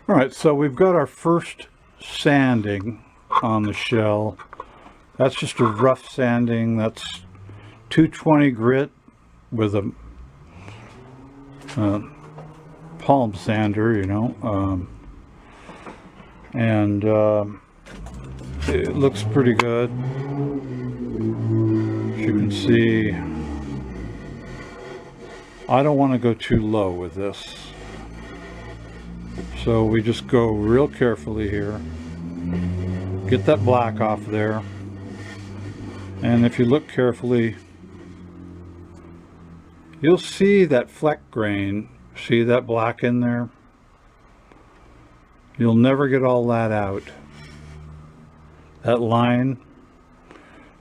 All right, so we've got our first sanding on the shell. That's just a rough sanding. That's 220 grit with a palm sander, you know, and it looks pretty good. As you can see, I don't want to go too low with this, so we just go real carefully here, get that black off there, and if you look carefully, you'll see that fleck grain. See that black in there? You'll never get all that out. That line,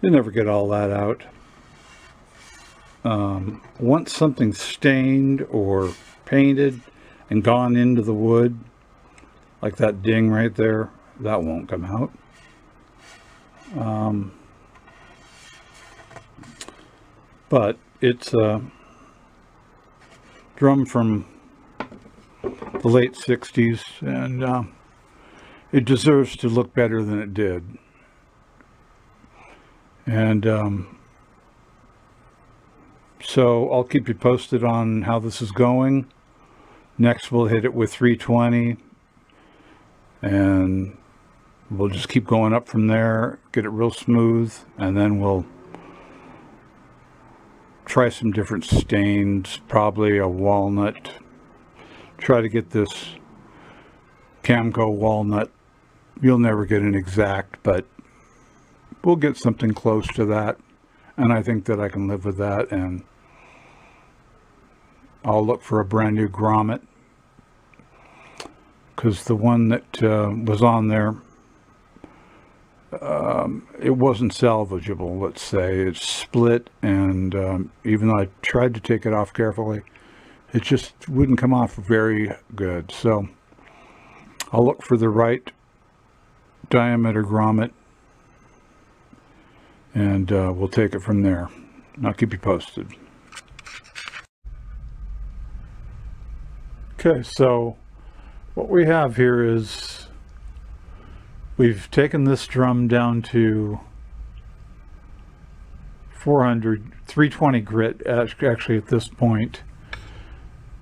you'll never get all that out. Once something's stained or painted and gone into the wood, like that ding right there, that won't come out. But it's a drum from the late 60s, and it deserves to look better than it did. And so I'll keep you posted on how this is going. Next we'll hit it with 320, and we'll just keep going up from there, get it real smooth, and then we'll try some different stains, probably a walnut. Try to get this Camco walnut. You'll never get an exact, but we'll get something close to that, and I think that I can live with that. And I'll look for a brand new grommet, because the one that was on there, it wasn't salvageable, let's say. It's split, and even though I tried to take it off carefully, it just wouldn't come off very good. So I'll look for the right diameter grommet, and we'll take it from there. I'll keep you posted. Okay, so what we have here is we've taken this drum down to 320 grit actually at this point,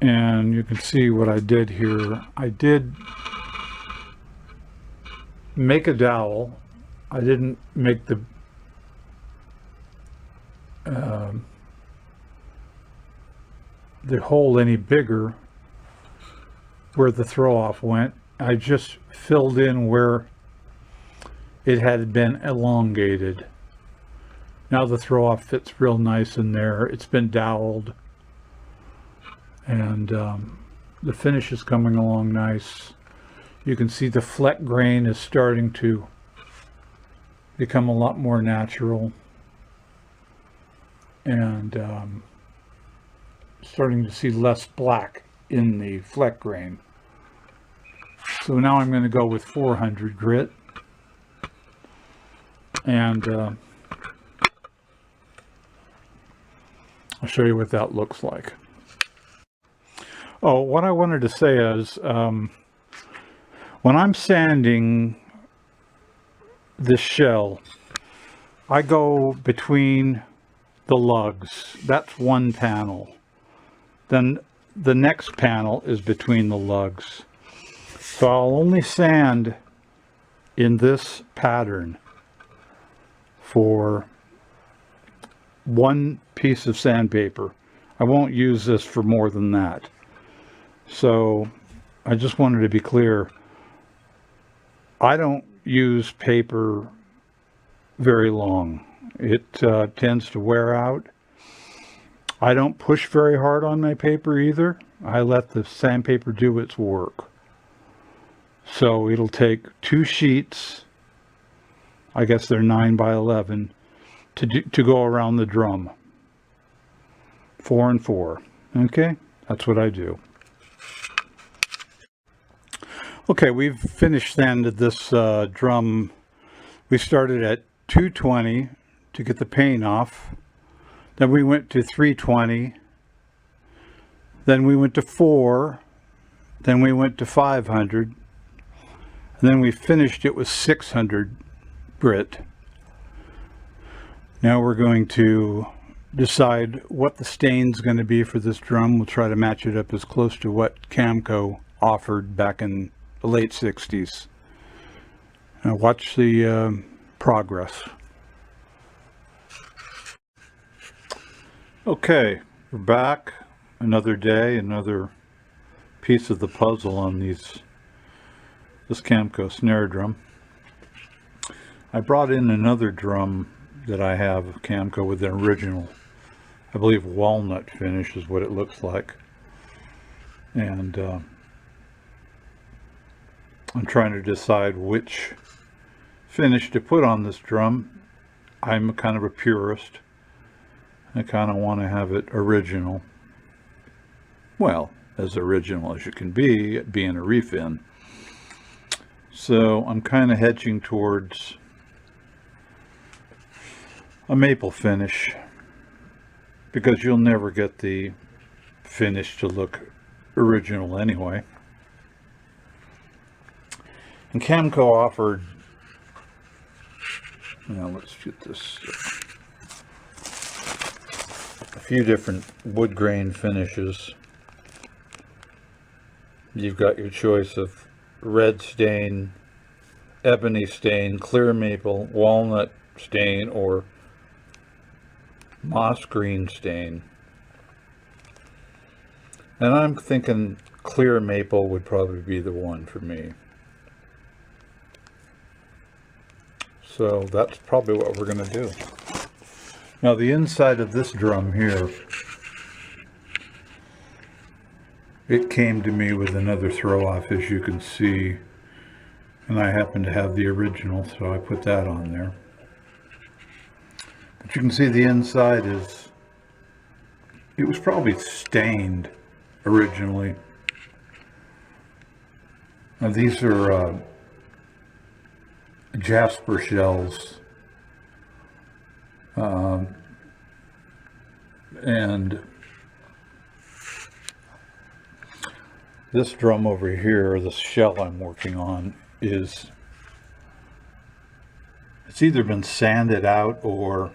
and you can see what I did here. I did make a dowel. I didn't make the hole any bigger where the throw off went. I just filled in where it had been elongated. Now the throw off fits real nice in there. It's been doweled, and the finish is coming along nice. You can see the fleck grain is starting to become a lot more natural, and starting to see less black in the fleck grain. So now I'm going to go with 400 grit, and I'll show you what that looks like. Oh, what I wanted to say is, when I'm sanding this shell, I go between the lugs. That's one panel. Then the next panel is between the lugs. So I'll only sand in this pattern for one piece of sandpaper. I won't use this for more than that. So I just wanted to be clear. I don't use paper very long. It tends to wear out. I don't push very hard on my paper either. I let the sandpaper do its work. So it'll take 2 sheets, I guess they're 9 by 11, to go around the drum. 4 and 4. Okay, that's what I do. Okay, we've finished sanded this drum. We started at 220 to get the paint off. Then we went to 320. Then we went to 4. Then we went to 500. And then we finished it with 600 grit. Now we're going to decide what the stain's going to be for this drum. We'll try to match it up as close to what Camco offered back in the late 60s. Now watch the progress. Okay, we're back. Another day, another piece of the puzzle on this Camco snare drum. I brought in another drum that I have of Camco with an original, I believe, walnut finish is what it looks like. And I'm trying to decide which finish to put on this drum. I'm kind of a purist. I kind of want to have it original. Well, as original as you can be, being a refin. So I'm kind of hedging towards a maple finish, because you'll never get the finish to look original anyway. And Camco offered, now let's get this, a few different wood grain finishes. You've got your choice of red stain, ebony stain, clear maple, walnut stain, or moss green stain. And I'm thinking clear maple would probably be the one for me. So that's probably what we're going to do. Now the inside of this drum here, it came to me with another throw off, as you can see, and I happen to have the original, so I put that on there. But you can see the inside is, it was probably stained originally. Now these are jasper shells, and this drum over here, the shell I'm working on, it's either been sanded out or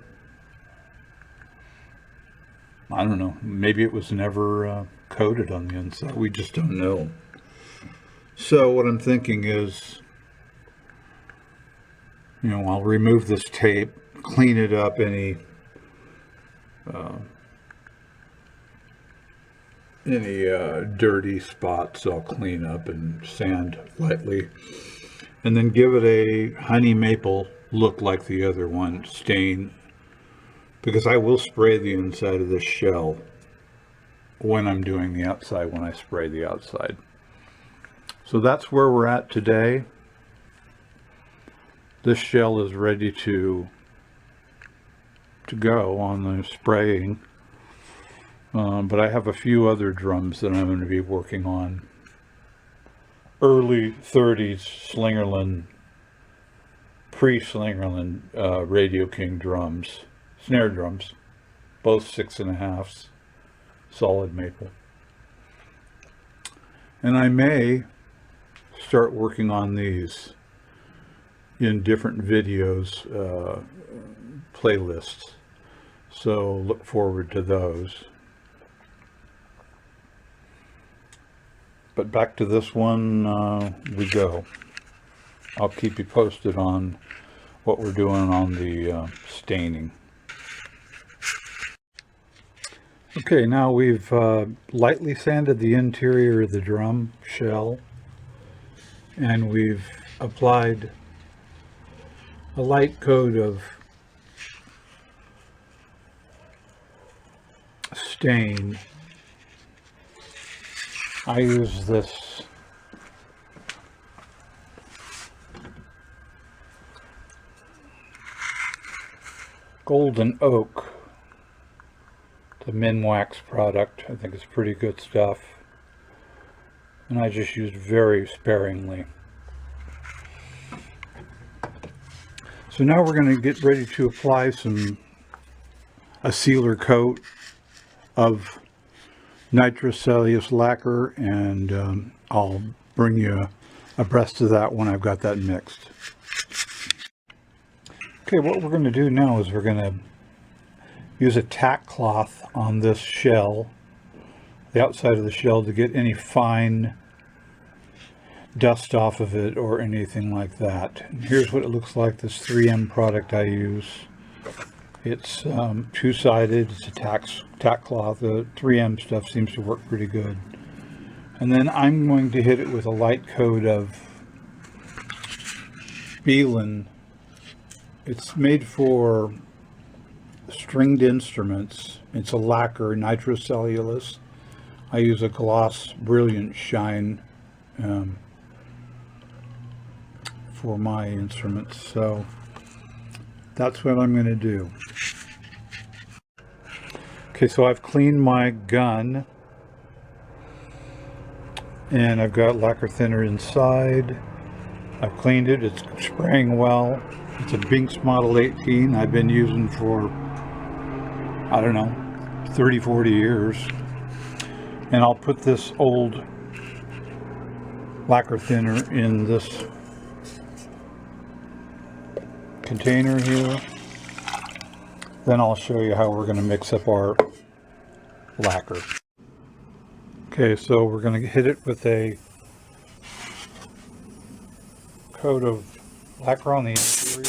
I don't know, maybe it was never coated on the inside. We just don't know. So what I'm thinking is, you know, I'll remove this tape, clean it up, any dirty spots I'll clean up and sand lightly, and then give it a honey maple look like the other one, stain, because I will spray the inside of this shell when I'm doing the outside, when I spray the outside. So that's where we're at today. This shell is ready to go on the spraying. But I have a few other drums that I'm going to be working on. Early 30s Slingerland, pre-Slingerland Radio King drums, snare drums, both 6.5s, solid maple. And I may start working on these in different videos, playlists. So look forward to those. But back to this one we go. I'll keep you posted on what we're doing on the staining. Okay, now we've lightly sanded the interior of the drum shell, and we've applied a light coat of stain. I use this Golden Oak, the Minwax product. I think it's pretty good stuff, and I just used very sparingly. So now we're going to get ready to apply a sealer coat of nitrocellulose lacquer, and I'll bring you abreast of that when I've got that mixed. Okay, what we're going to do now is we're going to use a tack cloth on this shell, the outside of the shell, to get any fine dust off of it or anything like that. And here's what it looks like, this 3M product I use. It's two-sided, it's a tack cloth. The 3M stuff seems to work pretty good. And then I'm going to hit it with a light coat of Beeline. It's made for stringed instruments. It's a lacquer, nitrocellulose. I use a gloss brilliant shine for my instruments, so that's what I'm going to do. Okay, so I've cleaned my gun and I've got lacquer thinner inside. I've cleaned it, it's spraying well. It's a Binks Model 18 I've been using for, I don't know, 30-40 years. And I'll put this old lacquer thinner in this container here. Then I'll show you how we're going to mix up our lacquer. Okay, so we're going to hit it with a coat of lacquer on the interior.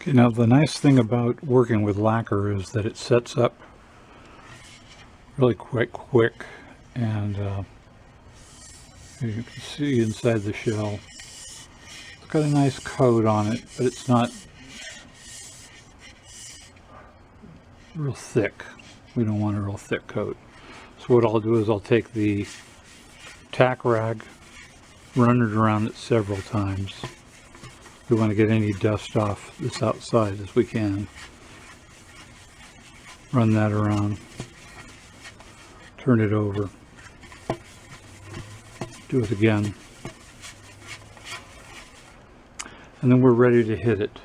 Now the nice thing about working with lacquer is that it sets up really quite quick, and you can see inside the shell it's got a nice coat on it, but it's not real thick. We don't want a real thick coat. So what I'll do is I'll take the tack rag, run it around it several times. We want to get any dust off this outside as we can. Run that around, turn it over, do it again, and then we're ready to hit it.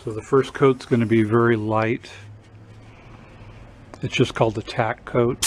So the first coat's going to be very light. It's just called the tack coat.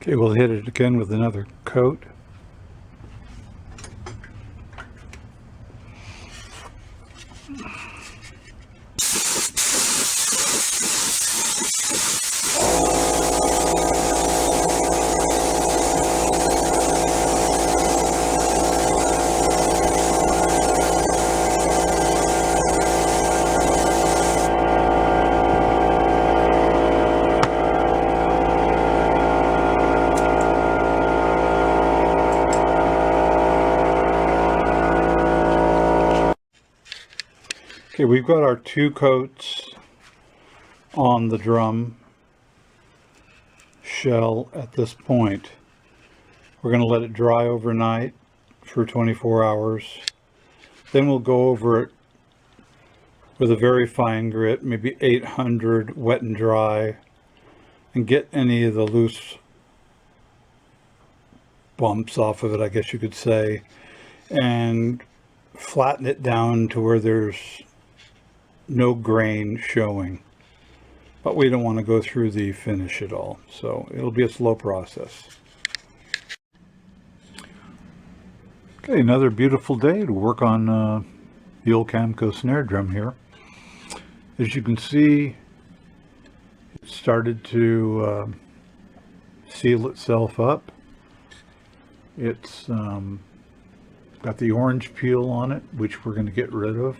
Okay, we'll hit it again with another coat. Okay, we've got our two coats on the drum shell at this point. We're going to let it dry overnight for 24 hours. Then we'll go over it with a very fine grit, maybe 800 wet and dry, and get any of the loose bumps off of it, I guess you could say, and flatten it down to where there's no grain showing. But we don't want to go through the finish at all, so it'll be a slow process. Okay, another beautiful day to work on the old Camco snare drum here. As you can see, it started to seal itself up. It's got the orange peel on it, which we're going to get rid of.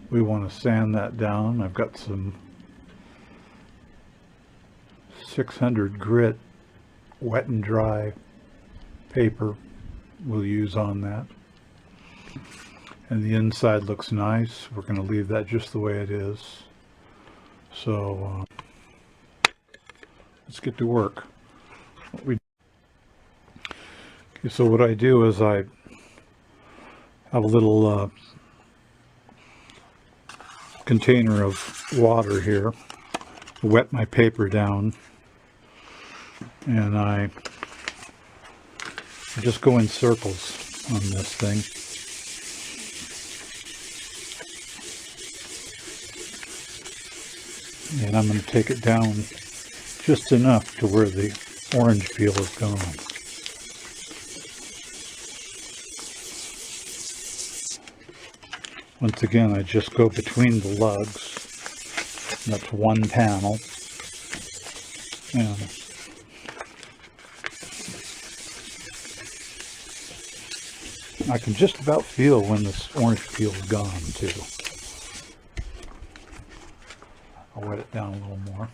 We want to sand that down. I've got some 600 grit wet and dry paper we'll use on that. And the inside looks nice. We're going to leave that just the way it is. So let's get to work. So what I do is I have a little container of water here, wet my paper down, and I just go in circles on this thing. And I'm going to take it down just enough to where the orange peel is gone. Once again, I just go between the lugs. That's one panel. And I can just about feel when this orange peel is gone too. I'll wet it down a little more.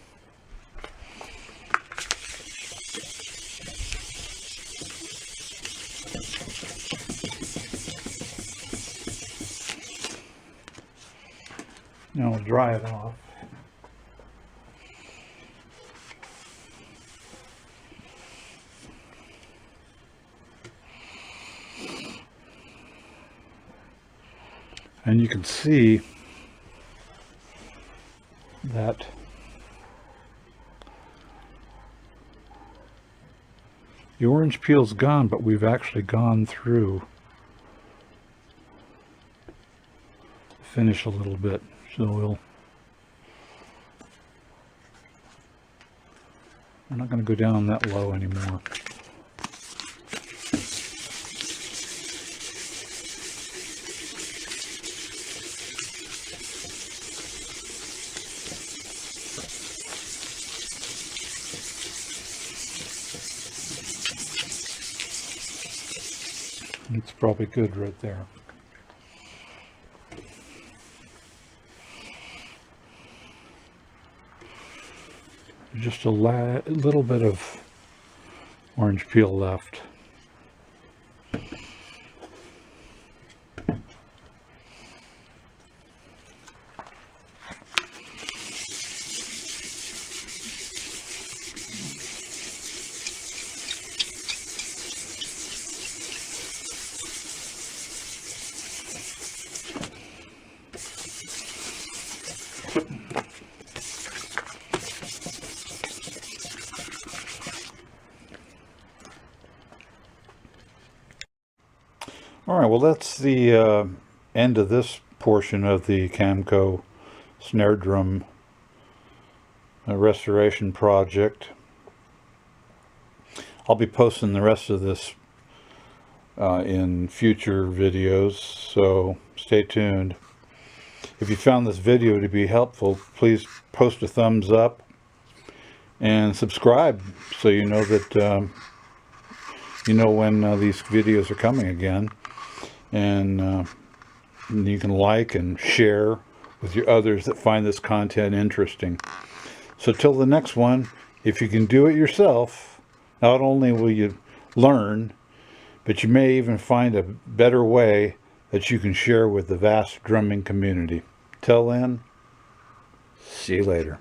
Now I'll dry it off. And you can see that the orange peel's gone, but we've actually gone through the finish a little bit. So we're not going to go down that low anymore. It's probably good right there. Just a little bit of orange peel left. All right, well, that's the end of this portion of the Camco snare drum restoration project. I'll be posting the rest of this in future videos, so stay tuned. If you found this video to be helpful, please post a thumbs up and subscribe so you know that when these videos are coming again. And you can like and share with your others that find this content interesting. So till the next one, if you can do it yourself, not only will you learn, but you may even find a better way that you can share with the vast drumming community. Till then, see you later.